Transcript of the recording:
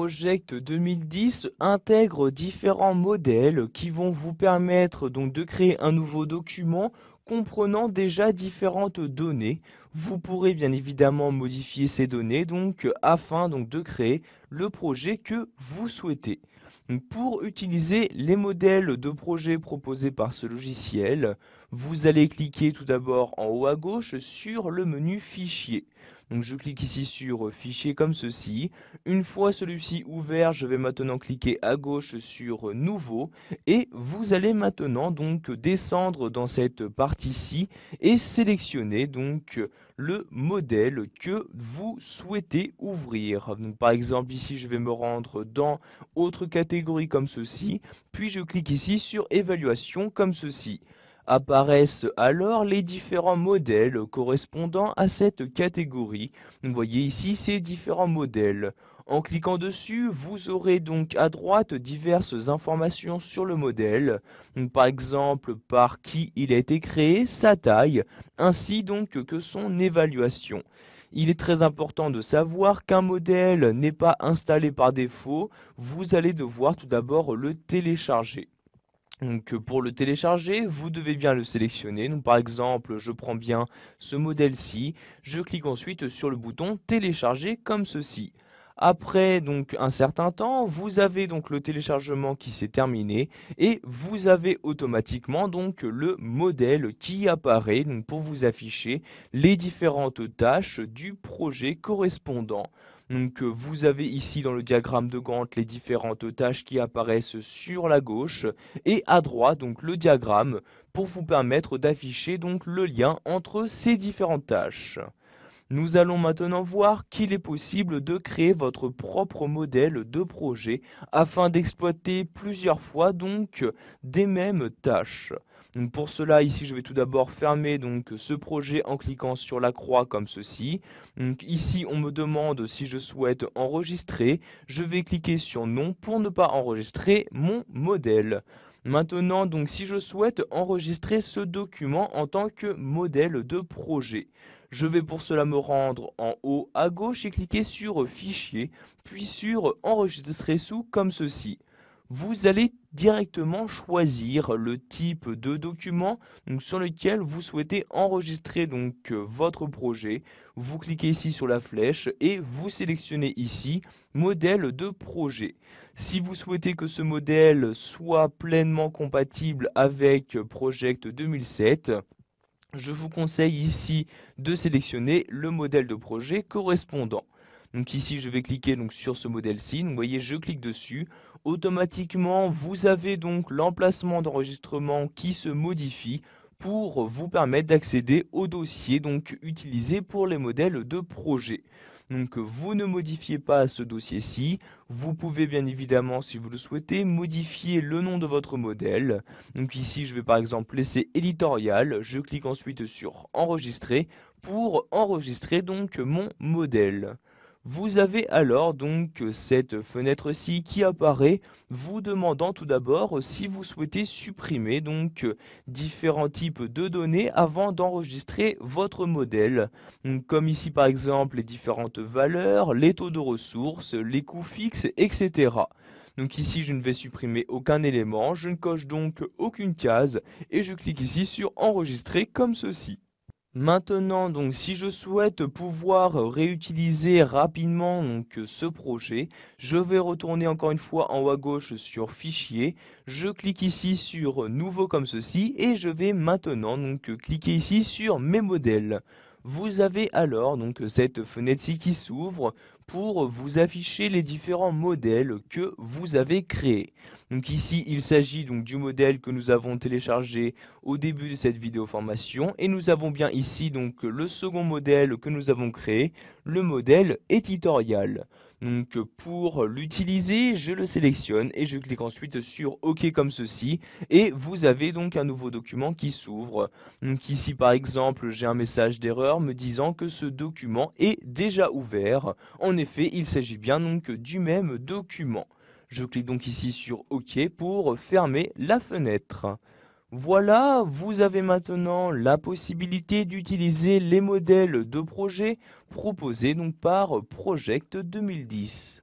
Project 2010 intègre différents modèles qui vont vous permettre donc de créer un nouveau document comprenant déjà différentes données. Vous pourrez bien évidemment modifier ces données afin de créer le projet que vous souhaitez. Pour utiliser les modèles de projet proposés par ce logiciel, vous allez cliquer tout d'abord en haut à gauche sur le menu Fichier. Je clique ici sur Fichier comme ceci. Une fois celui-ci ouvert, je vais maintenant cliquer à gauche sur Nouveau et vous allez maintenant descendre dans cette partie-ci et sélectionner le modèle que vous souhaitez ouvrir. Par exemple, ici, je vais me rendre dans Autre catégorie comme ceci, puis je clique ici sur Évaluation comme ceci. Apparaissent alors les différents modèles correspondant à cette catégorie. Vous voyez ici ces différents modèles. En cliquant dessus, vous aurez donc à droite diverses informations sur le modèle, par exemple par qui il a été créé, sa taille, ainsi que son évaluation. Il est très important de savoir qu'un modèle n'est pas installé par défaut, vous allez devoir tout d'abord le télécharger. Pour le télécharger, vous devez bien le sélectionner. Par exemple, je prends bien ce modèle-ci, je clique ensuite sur le bouton télécharger comme ceci. Après un certain temps, vous avez le téléchargement qui s'est terminé et vous avez automatiquement le modèle qui apparaît pour vous afficher les différentes tâches du projet correspondant. Vous avez ici dans le diagramme de Gantt les différentes tâches qui apparaissent sur la gauche et à droite le diagramme pour vous permettre d'afficher le lien entre ces différentes tâches. Nous allons maintenant voir qu'il est possible de créer votre propre modèle de projet afin d'exploiter plusieurs fois des mêmes tâches. Pour cela, ici, je vais tout d'abord fermer ce projet en cliquant sur la croix comme ceci. Ici, on me demande si je souhaite enregistrer. Je vais cliquer sur non pour ne pas enregistrer mon modèle. Maintenant, si je souhaite enregistrer ce document en tant que modèle de projet, je vais pour cela me rendre en haut à gauche et cliquer sur Fichier, puis sur Enregistrer sous comme ceci. Vous allez directement choisir le type de document sur lequel vous souhaitez enregistrer votre projet. Vous cliquez ici sur la flèche et vous sélectionnez ici Modèle de projet. Si vous souhaitez que ce modèle soit pleinement compatible avec Project 2007, je vous conseille ici de sélectionner le modèle de projet correspondant. Ici, je vais cliquer sur ce modèle-ci. Vous voyez, je clique dessus. Automatiquement, vous avez l'emplacement d'enregistrement qui se modifie pour vous permettre d'accéder au dossier utilisé pour les modèles de projet. Vous ne modifiez pas ce dossier-ci. Vous pouvez bien évidemment, si vous le souhaitez, modifier le nom de votre modèle. Ici, je vais par exemple laisser éditorial. Je clique ensuite sur enregistrer pour enregistrer mon modèle. Vous avez alors cette fenêtre-ci qui apparaît, vous demandant tout d'abord si vous souhaitez supprimer différents types de données avant d'enregistrer votre modèle. Comme ici par exemple les différentes valeurs, les taux de ressources, les coûts fixes, etc. Ici je ne vais supprimer aucun élément, je ne coche aucune case et je clique ici sur enregistrer comme ceci. Maintenant, si je souhaite pouvoir réutiliser rapidement ce projet, je vais retourner encore une fois en haut à gauche sur Fichier. Je clique ici sur Nouveau comme ceci et je vais maintenant cliquer ici sur Mes modèles. Vous avez alors cette fenêtre-ci qui s'ouvre pour vous afficher les différents modèles que vous avez créés. Ici, il s'agit du modèle que nous avons téléchargé au début de cette vidéo formation et nous avons bien ici le second modèle que nous avons créé, le modèle éditorial. Pour l'utiliser, je le sélectionne et je clique ensuite sur OK comme ceci et vous avez un nouveau document qui s'ouvre. Ici par exemple, j'ai un message d'erreur me disant que ce document est déjà ouvert. En effet, il s'agit bien du même document. Je clique donc ici sur OK pour fermer la fenêtre. Voilà, vous avez maintenant la possibilité d'utiliser les modèles de projet proposés par Project 2010.